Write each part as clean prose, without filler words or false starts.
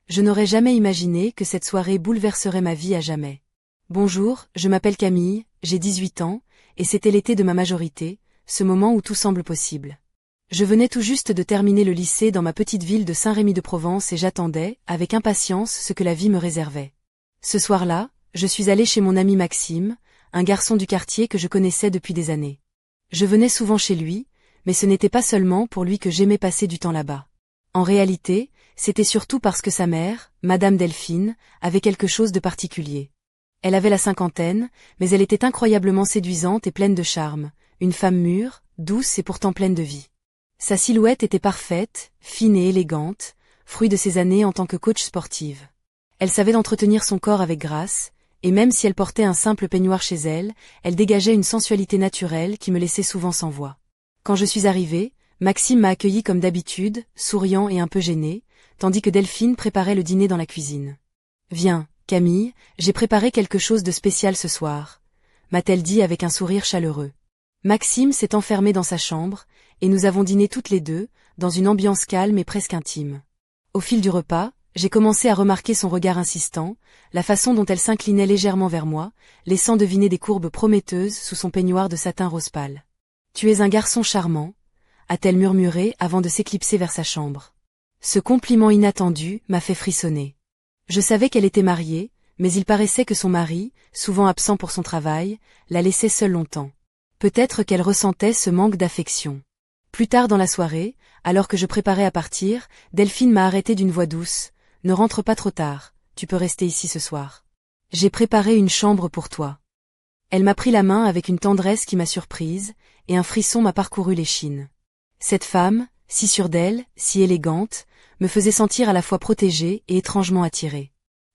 Je n'aurais jamais imaginé que cette soirée bouleverserait ma vie à jamais. Bonjour, je m'appelle Camille, j'ai 18 ans, et c'était l'été de ma majorité, ce moment où tout semble possible. Je venais tout juste de terminer le lycée dans ma petite ville de Saint-Rémy-de-Provence et j'attendais, avec impatience, ce que la vie me réservait. Ce soir-là, je suis allée chez mon ami Maxime, un garçon du quartier que je connaissais depuis des années. Je venais souvent chez lui, mais ce n'était pas seulement pour lui que j'aimais passer du temps là-bas. En réalité, c'était surtout parce que sa mère, Madame Delphine, avait quelque chose de particulier. Elle avait la cinquantaine, mais elle était incroyablement séduisante et pleine de charme, une femme mûre, douce et pourtant pleine de vie. Sa silhouette était parfaite, fine et élégante, fruit de ses années en tant que coach sportive. Elle savait entretenir son corps avec grâce, et même si elle portait un simple peignoir chez elle, elle dégageait une sensualité naturelle qui me laissait souvent sans voix. Quand je suis arrivée, Maxime m'a accueilli comme d'habitude, souriant et un peu gêné, tandis que Delphine préparait le dîner dans la cuisine. « Viens, Camille, j'ai préparé quelque chose de spécial ce soir », m'a-t-elle dit avec un sourire chaleureux. Maxime s'est enfermé dans sa chambre, et nous avons dîné toutes les deux, dans une ambiance calme et presque intime. Au fil du repas, j'ai commencé à remarquer son regard insistant, la façon dont elle s'inclinait légèrement vers moi, laissant deviner des courbes prometteuses sous son peignoir de satin rose pâle. « Tu es un garçon charmant », a-t-elle murmuré avant de s'éclipser vers sa chambre. Ce compliment inattendu m'a fait frissonner. Je savais qu'elle était mariée, mais il paraissait que son mari, souvent absent pour son travail, la laissait seule longtemps. Peut-être qu'elle ressentait ce manque d'affection. Plus tard dans la soirée, alors que je préparais à partir, Delphine m'a arrêté d'une voix douce. « Ne rentre pas trop tard, tu peux rester ici ce soir. J'ai préparé une chambre pour toi. » Elle m'a pris la main avec une tendresse qui m'a surprise, et un frisson m'a parcouru l'échine. Cette femme, si sûre d'elle, si élégante, me faisait sentir à la fois protégée et étrangement attirée.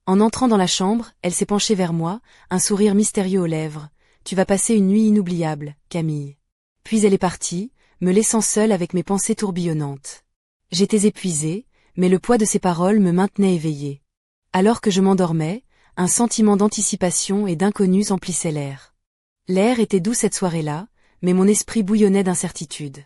En entrant dans la chambre, elle s'est penchée vers moi, un sourire mystérieux aux lèvres. « Tu vas passer une nuit inoubliable, Camille. » Puis elle est partie, me laissant seule avec mes pensées tourbillonnantes. J'étais épuisée, mais le poids de ses paroles me maintenait éveillée. Alors que je m'endormais, un sentiment d'anticipation et d'inconnu emplissait l'air. L'air était doux cette soirée-là, mais mon esprit bouillonnait d'incertitude.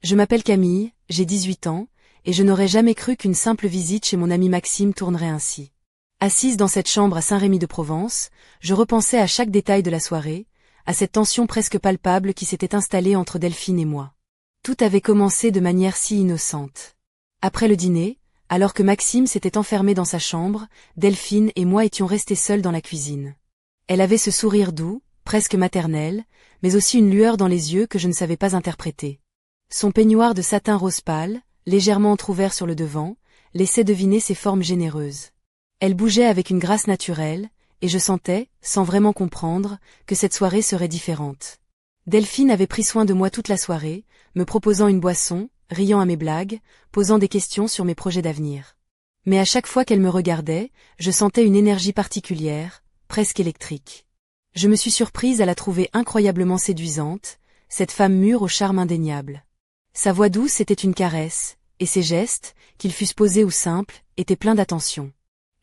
Je m'appelle Camille, j'ai 18 ans, et je n'aurais jamais cru qu'une simple visite chez mon ami Maxime tournerait ainsi. Assise dans cette chambre à Saint-Rémy-de-Provence, je repensais à chaque détail de la soirée, à cette tension presque palpable qui s'était installée entre Delphine et moi. Tout avait commencé de manière si innocente. Après le dîner, alors que Maxime s'était enfermé dans sa chambre, Delphine et moi étions restés seuls dans la cuisine. Elle avait ce sourire doux, presque maternel, mais aussi une lueur dans les yeux que je ne savais pas interpréter. Son peignoir de satin rose pâle, légèrement entrouvert sur le devant, laissait deviner ses formes généreuses. Elle bougeait avec une grâce naturelle, et je sentais, sans vraiment comprendre, que cette soirée serait différente. Delphine avait pris soin de moi toute la soirée, me proposant une boisson, riant à mes blagues, posant des questions sur mes projets d'avenir. Mais à chaque fois qu'elle me regardait, je sentais une énergie particulière, presque électrique. Je me suis surprise à la trouver incroyablement séduisante, cette femme mûre au charme indéniable. Sa voix douce était une caresse, et ses gestes, qu'ils fussent posés ou simples, étaient pleins d'attention.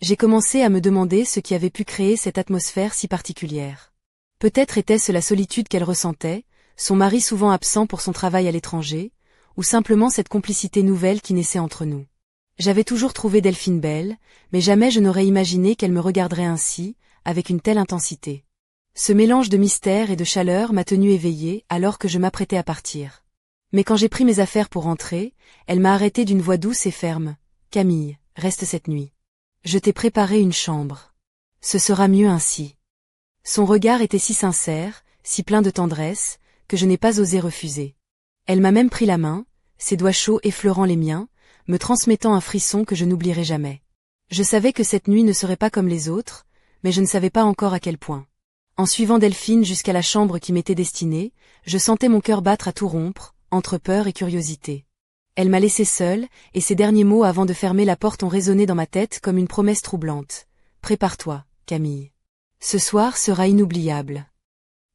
J'ai commencé à me demander ce qui avait pu créer cette atmosphère si particulière. Peut-être était-ce la solitude qu'elle ressentait, son mari souvent absent pour son travail à l'étranger, ou simplement cette complicité nouvelle qui naissait entre nous. J'avais toujours trouvé Delphine belle, mais jamais je n'aurais imaginé qu'elle me regarderait ainsi, avec une telle intensité. Ce mélange de mystère et de chaleur m'a tenue éveillée alors que je m'apprêtais à partir. Mais quand j'ai pris mes affaires pour rentrer, elle m'a arrêté d'une voix douce et ferme. « Camille, reste cette nuit. Je t'ai préparé une chambre. Ce sera mieux ainsi. » Son regard était si sincère, si plein de tendresse, que je n'ai pas osé refuser. Elle m'a même pris la main, ses doigts chauds effleurant les miens, me transmettant un frisson que je n'oublierai jamais. Je savais que cette nuit ne serait pas comme les autres, mais je ne savais pas encore à quel point. En suivant Delphine jusqu'à la chambre qui m'était destinée, je sentais mon cœur battre à tout rompre, entre peur et curiosité. Elle m'a laissé seule, et ses derniers mots avant de fermer la porte ont résonné dans ma tête comme une promesse troublante. « Prépare-toi, Camille. Ce soir sera inoubliable. »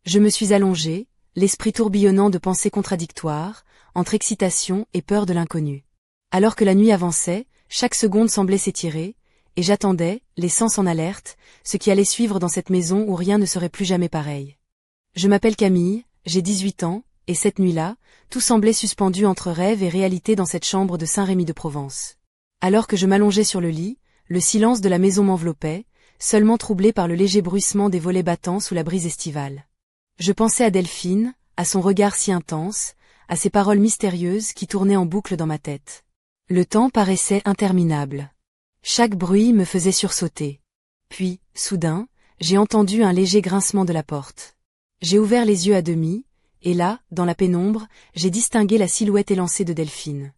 Je me suis allongée, l'esprit tourbillonnant de pensées contradictoires, entre excitation et peur de l'inconnu. Alors que la nuit avançait, chaque seconde semblait s'étirer, et j'attendais, les sens en alerte, ce qui allait suivre dans cette maison où rien ne serait plus jamais pareil. Je m'appelle Camille, j'ai 18 ans, et cette nuit-là, tout semblait suspendu entre rêve et réalité dans cette chambre de Saint-Rémy-de-Provence. Alors que je m'allongeais sur le lit, Le silence de la maison m'enveloppait, seulement troublé par le léger bruissement des volets battants sous la brise estivale. Je pensais à Delphine, à son regard si intense, à ses paroles mystérieuses qui tournaient en boucle dans ma tête. Le temps paraissait interminable. Chaque bruit me faisait sursauter. Puis, soudain, j'ai entendu un léger grincement de la porte. J'ai ouvert les yeux à demi, et là, dans la pénombre, j'ai distingué la silhouette élancée de Delphine.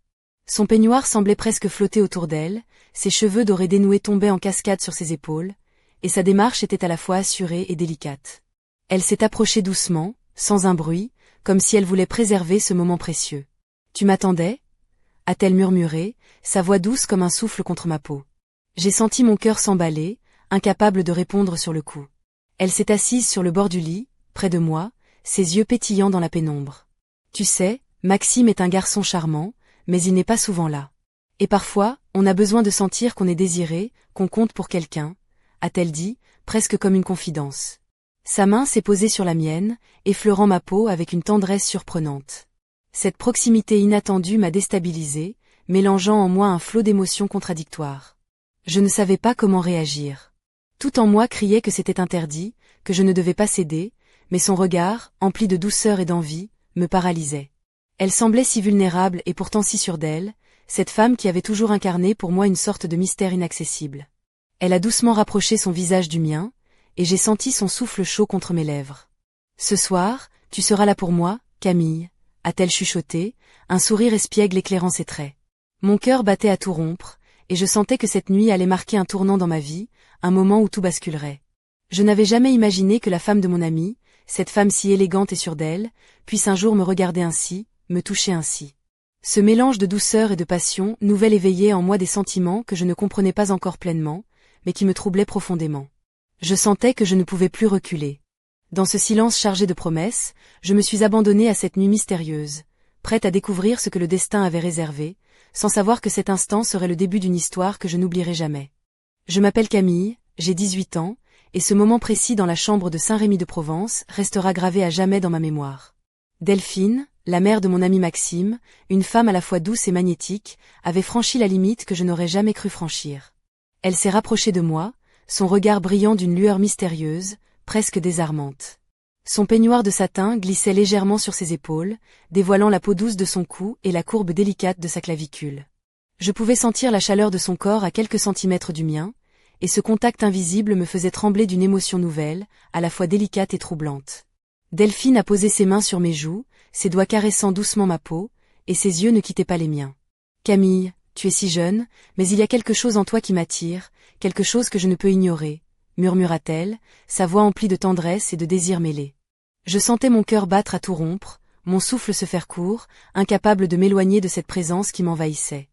Son peignoir semblait presque flotter autour d'elle, ses cheveux dorés dénoués tombaient en cascade sur ses épaules, et sa démarche était à la fois assurée et délicate. Elle s'est approchée doucement, sans un bruit, comme si elle voulait préserver ce moment précieux. « Tu m'attendais » a-t-elle murmuré, sa voix douce comme un souffle contre ma peau. J'ai senti mon cœur s'emballer, incapable de répondre sur le coup. Elle s'est assise sur le bord du lit, près de moi, ses yeux pétillants dans la pénombre. « Tu sais, Maxime est un garçon charmant, mais il n'est pas souvent là. Et parfois, on a besoin de sentir qu'on est désiré, qu'on compte pour quelqu'un, » a-t-elle dit, presque comme une confidence. Sa main s'est posée sur la mienne, effleurant ma peau avec une tendresse surprenante. Cette proximité inattendue m'a déstabilisée, mélangeant en moi un flot d'émotions contradictoires. Je ne savais pas comment réagir. Tout en moi criait que c'était interdit, que je ne devais pas céder, mais son regard, empli de douceur et d'envie, me paralysait. Elle semblait si vulnérable et pourtant si sûre d'elle, cette femme qui avait toujours incarné pour moi une sorte de mystère inaccessible. Elle a doucement rapproché son visage du mien, et j'ai senti son souffle chaud contre mes lèvres. « Ce soir, tu seras là pour moi, Camille », a-t-elle chuchoté, un sourire espiègle éclairant ses traits. Mon cœur battait à tout rompre, et je sentais que cette nuit allait marquer un tournant dans ma vie, un moment où tout basculerait. Je n'avais jamais imaginé que la femme de mon ami, cette femme si élégante et sûre d'elle, puisse un jour me regarder ainsi, me toucher ainsi. Ce mélange de douceur et de passion nouvelle éveillait en moi des sentiments que je ne comprenais pas encore pleinement, mais qui me troublaient profondément. Je sentais que je ne pouvais plus reculer. Dans ce silence chargé de promesses, je me suis abandonnée à cette nuit mystérieuse, prête à découvrir ce que le destin avait réservé, sans savoir que cet instant serait le début d'une histoire que je n'oublierai jamais. Je m'appelle Camille, j'ai 18 ans, et ce moment précis dans la chambre de Saint-Rémy de Provence restera gravé à jamais dans ma mémoire. Delphine, la mère de mon ami Maxime, une femme à la fois douce et magnétique, avait franchi la limite que je n'aurais jamais cru franchir. Elle s'est rapprochée de moi, son regard brillant d'une lueur mystérieuse, presque désarmante. Son peignoir de satin glissait légèrement sur ses épaules, dévoilant la peau douce de son cou et la courbe délicate de sa clavicule. Je pouvais sentir la chaleur de son corps à quelques centimètres du mien, et ce contact invisible me faisait trembler d'une émotion nouvelle, à la fois délicate et troublante. Delphine a posé ses mains sur mes joues, ses doigts caressant doucement ma peau, et ses yeux ne quittaient pas les miens. « Camille, tu es si jeune, mais il y a quelque chose en toi qui m'attire, quelque chose que je ne peux ignorer, » murmura-t-elle, sa voix emplie de tendresse et de désir mêlé. Je sentais mon cœur battre à tout rompre, mon souffle se faire court, incapable de m'éloigner de cette présence qui m'envahissait.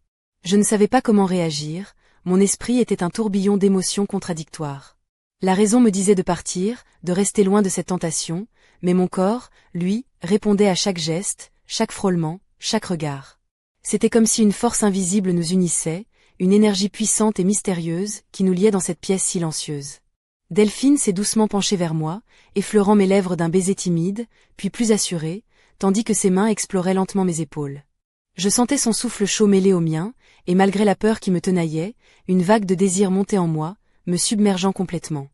Je ne savais pas comment réagir, mon esprit était un tourbillon d'émotions contradictoires. La raison me disait de partir, de rester loin de cette tentation, mais mon corps, lui, répondait à chaque geste, chaque frôlement, chaque regard. C'était comme si une force invisible nous unissait, une énergie puissante et mystérieuse qui nous liait dans cette pièce silencieuse. Delphine s'est doucement penchée vers moi, effleurant mes lèvres d'un baiser timide, puis plus assuré, tandis que ses mains exploraient lentement mes épaules. Je sentais son souffle chaud mêlé au mien, et malgré la peur qui me tenaillait, une vague de désir montait en moi, me submergeant complètement.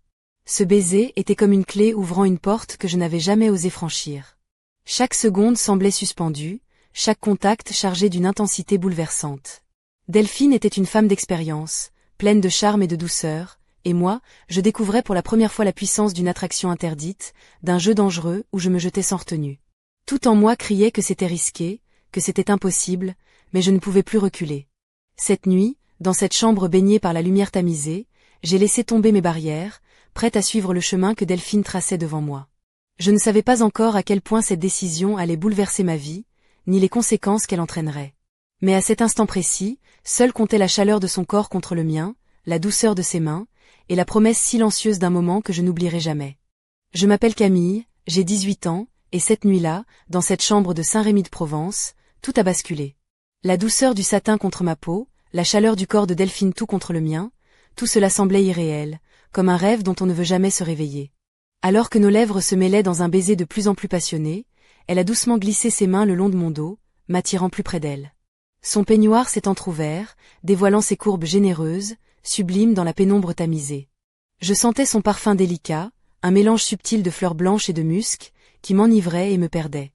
Ce baiser était comme une clé ouvrant une porte que je n'avais jamais osé franchir. Chaque seconde semblait suspendue, chaque contact chargé d'une intensité bouleversante. Delphine était une femme d'expérience, pleine de charme et de douceur, et moi, je découvrais pour la première fois la puissance d'une attraction interdite, d'un jeu dangereux où je me jetais sans retenue. Tout en moi criait que c'était risqué, que c'était impossible, mais je ne pouvais plus reculer. Cette nuit, dans cette chambre baignée par la lumière tamisée, j'ai laissé tomber mes barrières, prête à suivre le chemin que Delphine traçait devant moi. Je ne savais pas encore à quel point cette décision allait bouleverser ma vie, ni les conséquences qu'elle entraînerait. Mais à cet instant précis, seule comptait la chaleur de son corps contre le mien, la douceur de ses mains, et la promesse silencieuse d'un moment que je n'oublierai jamais. Je m'appelle Camille, j'ai 18 ans, et cette nuit-là, dans cette chambre de Saint-Rémy de Provence, tout a basculé. La douceur du satin contre ma peau, la chaleur du corps de Delphine tout contre le mien, tout cela semblait irréel, comme un rêve dont on ne veut jamais se réveiller. Alors que nos lèvres se mêlaient dans un baiser de plus en plus passionné, elle a doucement glissé ses mains le long de mon dos, m'attirant plus près d'elle. Son peignoir s'est entrouvert, dévoilant ses courbes généreuses, sublime dans la pénombre tamisée. Je sentais son parfum délicat, un mélange subtil de fleurs blanches et de musc, qui m'enivrait et me perdait.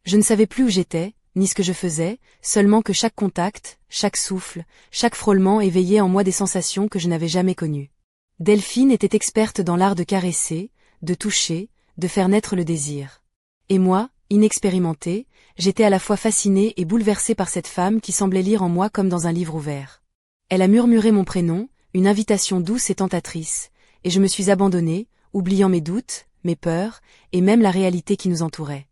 Je ne savais plus où j'étais, ni ce que je faisais, seulement que chaque contact, chaque souffle, chaque frôlement éveillait en moi des sensations que je n'avais jamais connues. Delphine était experte dans l'art de caresser, de toucher, de faire naître le désir. Et moi, inexpérimentée, j'étais à la fois fascinée et bouleversée par cette femme qui semblait lire en moi comme dans un livre ouvert. Elle a murmuré mon prénom, une invitation douce et tentatrice, et je me suis abandonnée, oubliant mes doutes, mes peurs, et même la réalité qui nous entourait.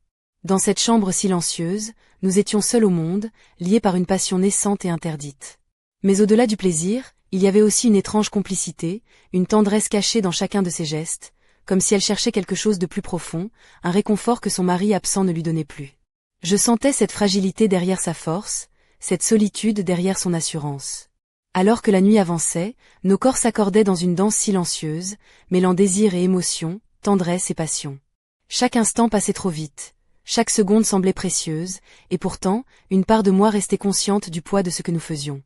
Dans cette chambre silencieuse, nous étions seuls au monde, liés par une passion naissante et interdite. Mais au-delà du plaisir, il y avait aussi une étrange complicité, une tendresse cachée dans chacun de ses gestes, comme si elle cherchait quelque chose de plus profond, un réconfort que son mari absent ne lui donnait plus. Je sentais cette fragilité derrière sa force, cette solitude derrière son assurance. Alors que la nuit avançait, nos corps s'accordaient dans une danse silencieuse, mêlant désir et émotion, tendresse et passion. Chaque instant passait trop vite, chaque seconde semblait précieuse, et pourtant, une part de moi restait consciente du poids de ce que nous faisions.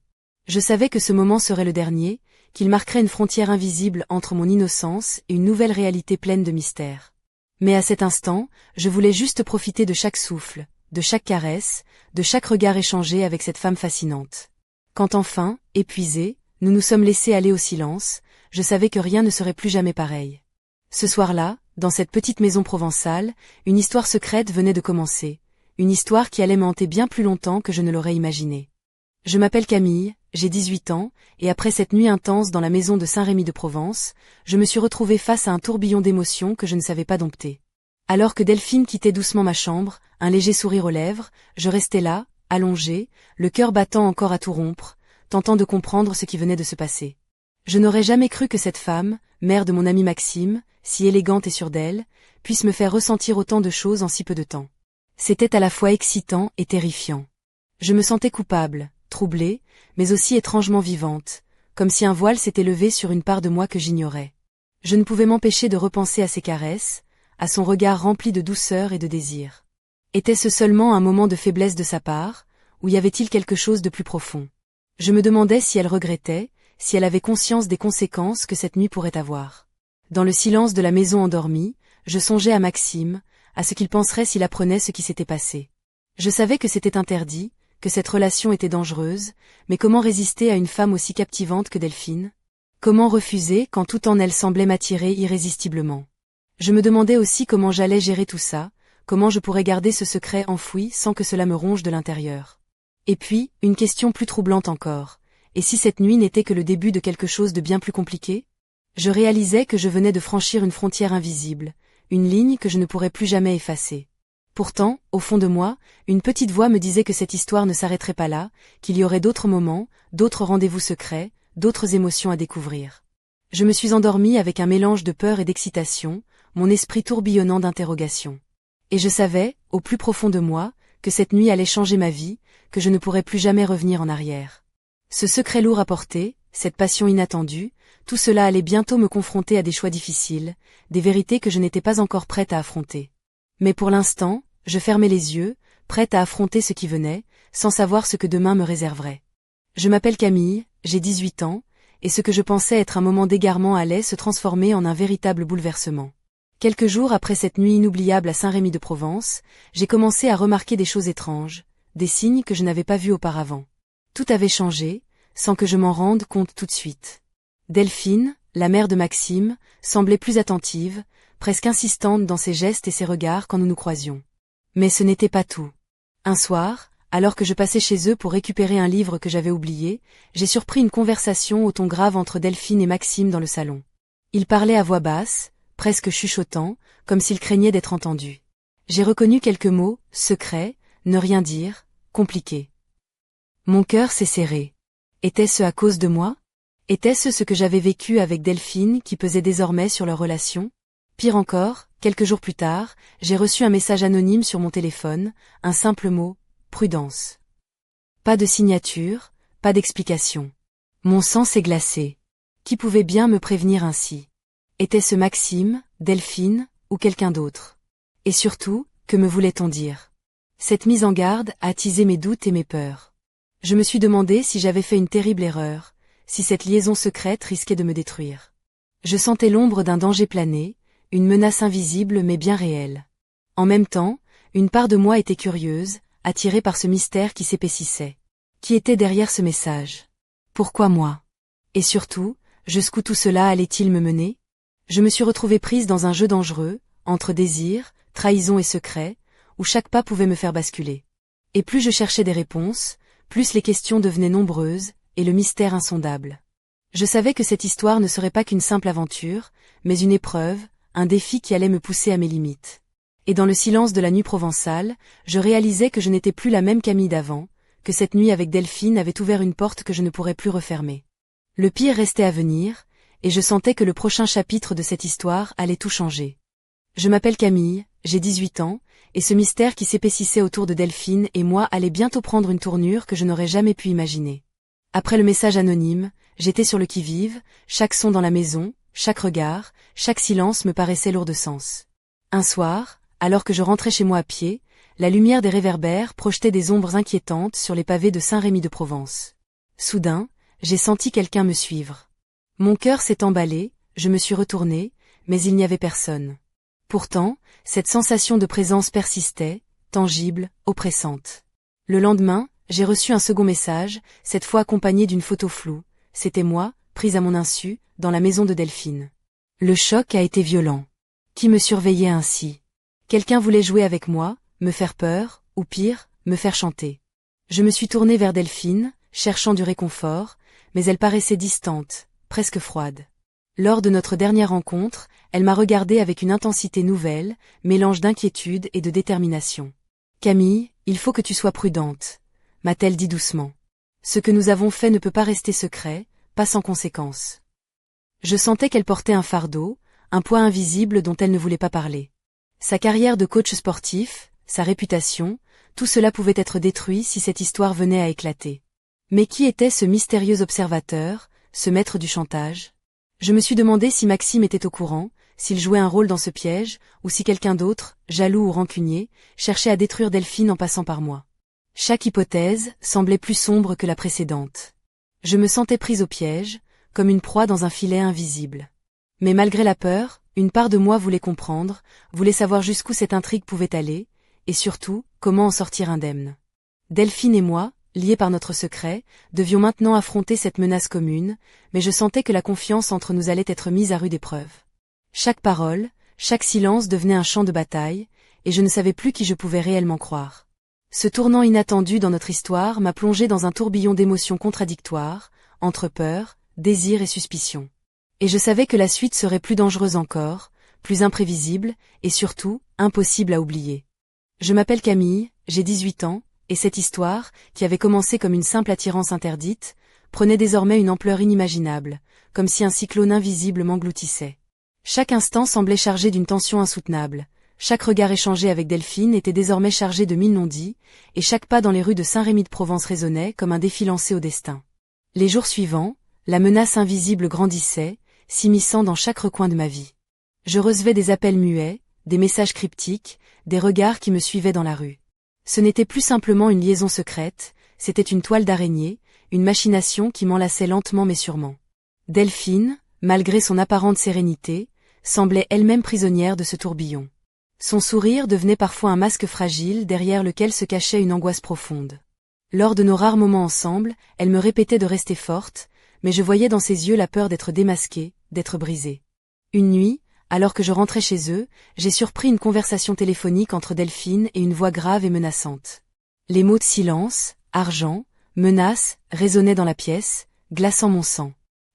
Je savais que ce moment serait le dernier, qu'il marquerait une frontière invisible entre mon innocence et une nouvelle réalité pleine de mystère. Mais à cet instant, je voulais juste profiter de chaque souffle, de chaque caresse, de chaque regard échangé avec cette femme fascinante. Quand enfin, épuisés, nous nous sommes laissés aller au silence, je savais que rien ne serait plus jamais pareil. Ce soir-là, dans cette petite maison provençale, une histoire secrète venait de commencer, une histoire qui allait me hanter bien plus longtemps que je ne l'aurais imaginé. Je m'appelle Camille, j'ai 18 ans, et après cette nuit intense dans la maison de Saint-Rémy-de-Provence, je me suis retrouvée face à un tourbillon d'émotions que je ne savais pas dompter. Alors que Delphine quittait doucement ma chambre, un léger sourire aux lèvres, je restais là, allongée, le cœur battant encore à tout rompre, tentant de comprendre ce qui venait de se passer. Je n'aurais jamais cru que cette femme, mère de mon ami Maxime, si élégante et sûre d'elle, puisse me faire ressentir autant de choses en si peu de temps. C'était à la fois excitant et terrifiant. Je me sentais coupable, troublée, mais aussi étrangement vivante, comme si un voile s'était levé sur une part de moi que j'ignorais. Je ne pouvais m'empêcher de repenser à ses caresses, à son regard rempli de douceur et de désir. Était-ce seulement un moment de faiblesse de sa part, ou y avait-il quelque chose de plus profond? Je me demandais si elle regrettait, si elle avait conscience des conséquences que cette nuit pourrait avoir. Dans le silence de la maison endormie, je songeais à Maxime, à ce qu'il penserait s'il apprenait ce qui s'était passé. Je savais que c'était interdit, que cette relation était dangereuse, mais comment résister à une femme aussi captivante que Delphine? Comment refuser quand tout en elle semblait m'attirer irrésistiblement? Je me demandais aussi comment j'allais gérer tout ça, comment je pourrais garder ce secret enfoui sans que cela me ronge de l'intérieur. Et puis, une question plus troublante encore. Et si cette nuit n'était que le début de quelque chose de bien plus compliqué? Je réalisais que je venais de franchir une frontière invisible, une ligne que je ne pourrais plus jamais effacer. Pourtant, au fond de moi, une petite voix me disait que cette histoire ne s'arrêterait pas là, qu'il y aurait d'autres moments, d'autres rendez-vous secrets, d'autres émotions à découvrir. Je me suis endormie avec un mélange de peur et d'excitation, mon esprit tourbillonnant d'interrogations. Et je savais, au plus profond de moi, que cette nuit allait changer ma vie, que je ne pourrais plus jamais revenir en arrière. Ce secret lourd à porter, cette passion inattendue, tout cela allait bientôt me confronter à des choix difficiles, des vérités que je n'étais pas encore prête à affronter. Mais pour l'instant, je fermais les yeux, prête à affronter ce qui venait, sans savoir ce que demain me réserverait. Je m'appelle Camille, j'ai 18 ans, et ce que je pensais être un moment d'égarement allait se transformer en un véritable bouleversement. Quelques jours après cette nuit inoubliable à Saint-Rémy-de-Provence, j'ai commencé à remarquer des choses étranges, des signes que je n'avais pas vus auparavant. Tout avait changé, sans que je m'en rende compte tout de suite. Delphine, la mère de Maxime, semblait plus attentive, presque insistante dans ses gestes et ses regards quand nous nous croisions. Mais ce n'était pas tout. Un soir, alors que je passais chez eux pour récupérer un livre que j'avais oublié, j'ai surpris une conversation au ton grave entre Delphine et Maxime dans le salon. Ils parlaient à voix basse, presque chuchotant, comme s'ils craignaient d'être entendus. J'ai reconnu quelques mots, secrets, ne rien dire, compliqué. Mon cœur s'est serré. Était-ce à cause de moi? Était-ce ce que j'avais vécu avec Delphine qui pesait désormais sur leur relation? Pire encore, quelques jours plus tard, j'ai reçu un message anonyme sur mon téléphone, un simple mot, prudence. Pas de signature, pas d'explication. Mon sang s'est glacé. Qui pouvait bien me prévenir ainsi? Était-ce Maxime, Delphine, ou quelqu'un d'autre? Et surtout, que me voulait-on dire? Cette mise en garde a attisé mes doutes et mes peurs. Je me suis demandé si j'avais fait une terrible erreur, si cette liaison secrète risquait de me détruire. Je sentais l'ombre d'un danger planer, une menace invisible mais bien réelle. En même temps, une part de moi était curieuse, attirée par ce mystère qui s'épaississait. Qui était derrière ce message? Pourquoi moi? Et surtout, jusqu'où tout cela allait-il me mener? Je me suis retrouvée prise dans un jeu dangereux, entre désir, trahison et secret, où chaque pas pouvait me faire basculer. Et plus je cherchais des réponses, plus les questions devenaient nombreuses, et le mystère insondable. Je savais que cette histoire ne serait pas qu'une simple aventure, mais une épreuve, un défi qui allait me pousser à mes limites. Et dans le silence de la nuit provençale, je réalisais que je n'étais plus la même Camille d'avant, que cette nuit avec Delphine avait ouvert une porte que je ne pourrais plus refermer. Le pire restait à venir, et je sentais que le prochain chapitre de cette histoire allait tout changer. Je m'appelle Camille, j'ai 18 ans, et ce mystère qui s'épaississait autour de Delphine et moi allait bientôt prendre une tournure que je n'aurais jamais pu imaginer. Après le message anonyme, j'étais sur le qui-vive, chaque son dans la maison, chaque regard, chaque silence me paraissait lourd de sens. Un soir, alors que je rentrais chez moi à pied, la lumière des réverbères projetait des ombres inquiétantes sur les pavés de Saint-Rémy-de-Provence. Soudain, j'ai senti quelqu'un me suivre. Mon cœur s'est emballé, je me suis retournée, mais il n'y avait personne. Pourtant, cette sensation de présence persistait, tangible, oppressante. Le lendemain, j'ai reçu un second message, cette fois accompagné d'une photo floue. C'était moi, prise à mon insu, dans la maison de Delphine. Le choc a été violent. Qui me surveillait ainsi? Quelqu'un voulait jouer avec moi, me faire peur, ou pire, me faire chanter. Je me suis tournée vers Delphine, cherchant du réconfort, mais elle paraissait distante, presque froide. Lors de notre dernière rencontre, elle m'a regardée avec une intensité nouvelle, mélange d'inquiétude et de détermination. « Camille, il faut que tu sois prudente », m'a-t-elle dit doucement. « Ce que nous avons fait ne peut pas rester secret, pas sans conséquence. » Je sentais qu'elle portait un fardeau, un poids invisible dont elle ne voulait pas parler. Sa carrière de coach sportif, sa réputation, tout cela pouvait être détruit si cette histoire venait à éclater. Mais qui était ce mystérieux observateur, ce maître du chantage? Je me suis demandé si Maxime était au courant, s'il jouait un rôle dans ce piège, ou si quelqu'un d'autre, jaloux ou rancunier, cherchait à détruire Delphine en passant par moi. Chaque hypothèse semblait plus sombre que la précédente. Je me sentais prise au piège, comme une proie dans un filet invisible. Mais malgré la peur, une part de moi voulait comprendre, voulait savoir jusqu'où cette intrigue pouvait aller, et surtout, comment en sortir indemne. Delphine et moi, liés par notre secret, devions maintenant affronter cette menace commune, mais je sentais que la confiance entre nous allait être mise à rude épreuve. Chaque parole, chaque silence devenait un champ de bataille, et je ne savais plus qui je pouvais réellement croire. Ce tournant inattendu dans notre histoire m'a plongé dans un tourbillon d'émotions contradictoires, entre peur, désir et suspicion. Et je savais que la suite serait plus dangereuse encore, plus imprévisible, et surtout, impossible à oublier. Je m'appelle Camille, j'ai 18 ans, et cette histoire, qui avait commencé comme une simple attirance interdite, prenait désormais une ampleur inimaginable, comme si un cyclone invisible m'engloutissait. Chaque instant semblait chargé d'une tension insoutenable, chaque regard échangé avec Delphine était désormais chargé de mille non-dits, et chaque pas dans les rues de Saint-Rémy-de-Provence résonnait comme un défi lancé au destin. Les jours suivants, la menace invisible grandissait, s'immisçant dans chaque recoin de ma vie. Je recevais des appels muets, des messages cryptiques, des regards qui me suivaient dans la rue. Ce n'était plus simplement une liaison secrète, c'était une toile d'araignée, une machination qui m'enlaçait lentement mais sûrement. Delphine, malgré son apparente sérénité, semblait elle-même prisonnière de ce tourbillon. Son sourire devenait parfois un masque fragile derrière lequel se cachait une angoisse profonde. Lors de nos rares moments ensemble, elle me répétait de rester forte, mais je voyais dans ses yeux la peur d'être démasquée, d'être brisée. Une nuit, alors que je rentrais chez eux, j'ai surpris une conversation téléphonique entre Delphine et une voix grave et menaçante. Les mots de silence, argent, menace, résonnaient dans la pièce, glaçant mon sang.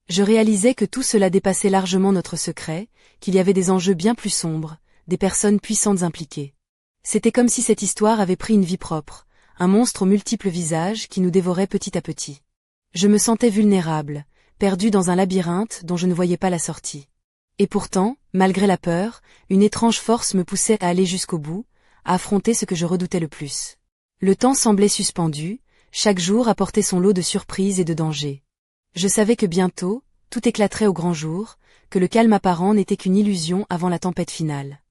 Je réalisais que tout cela dépassait largement notre secret, qu'il y avait des enjeux bien plus sombres, des personnes puissantes impliquées. C'était comme si cette histoire avait pris une vie propre, un monstre aux multiples visages qui nous dévorait petit à petit. Je me sentais vulnérable, perdue dans un labyrinthe dont je ne voyais pas la sortie. Et pourtant, malgré la peur, une étrange force me poussait à aller jusqu'au bout, à affronter ce que je redoutais le plus. Le temps semblait suspendu, chaque jour apportait son lot de surprises et de dangers. Je savais que bientôt, tout éclaterait au grand jour, que le calme apparent n'était qu'une illusion avant la tempête finale.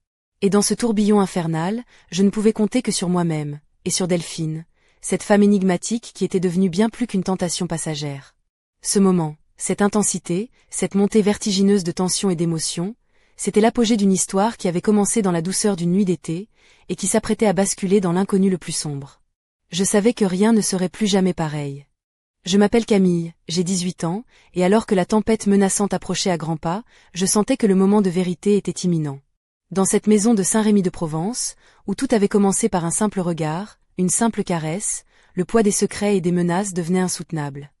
Et dans ce tourbillon infernal, je ne pouvais compter que sur moi-même, et sur Delphine, cette femme énigmatique qui était devenue bien plus qu'une tentation passagère. Ce moment, Cette intensité, cette montée vertigineuse de tension et d'émotion, c'était l'apogée d'une histoire qui avait commencé dans la douceur d'une nuit d'été, et qui s'apprêtait à basculer dans l'inconnu le plus sombre. Je savais que rien ne serait plus jamais pareil. Je m'appelle Camille, j'ai 18 ans, et alors que la tempête menaçante approchait à grands pas, je sentais que le moment de vérité était imminent. Dans cette maison de Saint-Rémy-de-Provence, où tout avait commencé par un simple regard, une simple caresse, le poids des secrets et des menaces devenait insoutenable.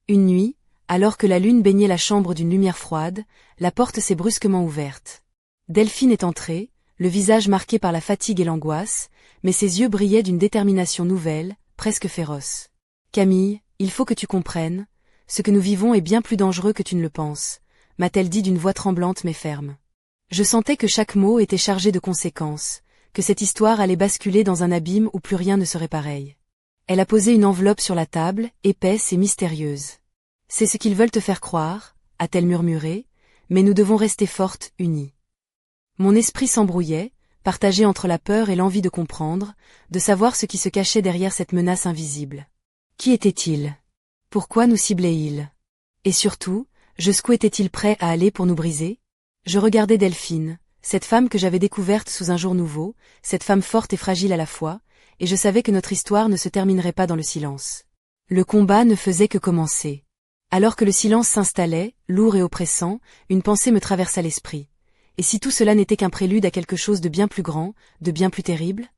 Une nuit, alors que la lune baignait la chambre d'une lumière froide, la porte s'est brusquement ouverte. Delphine est entrée, le visage marqué par la fatigue et l'angoisse, mais ses yeux brillaient d'une détermination nouvelle, presque féroce. « Camille, il faut que tu comprennes, ce que nous vivons est bien plus dangereux que tu ne le penses, » m'a-t-elle dit d'une voix tremblante mais ferme. Je sentais que chaque mot était chargé de conséquences, que cette histoire allait basculer dans un abîme où plus rien ne serait pareil. Elle a posé une enveloppe sur la table, épaisse et mystérieuse. « C'est ce qu'ils veulent te faire croire, » a-t-elle murmuré, « mais nous devons rester fortes, unies. » Mon esprit s'embrouillait, partagé entre la peur et l'envie de comprendre, de savoir ce qui se cachait derrière cette menace invisible. Qui était-il? Pourquoi nous ciblait-il? Et surtout, jusqu'où était-il prêt à aller pour nous briser? Je regardais Delphine, cette femme que j'avais découverte sous un jour nouveau, cette femme forte et fragile à la fois, et je savais que notre histoire ne se terminerait pas dans le silence. Le combat ne faisait que commencer. Alors que le silence s'installait, lourd et oppressant, une pensée me traversa l'esprit. Et si tout cela n'était qu'un prélude à quelque chose de bien plus grand, de bien plus terrible?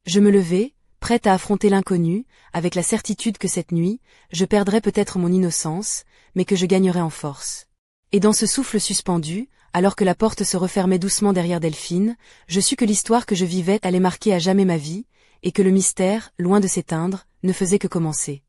Je me levai, prête à affronter l'inconnu, avec la certitude que cette nuit, je perdrais peut-être mon innocence, mais que je gagnerais en force. Et dans ce souffle suspendu, alors que la porte se refermait doucement derrière Delphine, je sus que l'histoire que je vivais allait marquer à jamais ma vie, et que le mystère, loin de s'éteindre, ne faisait que commencer.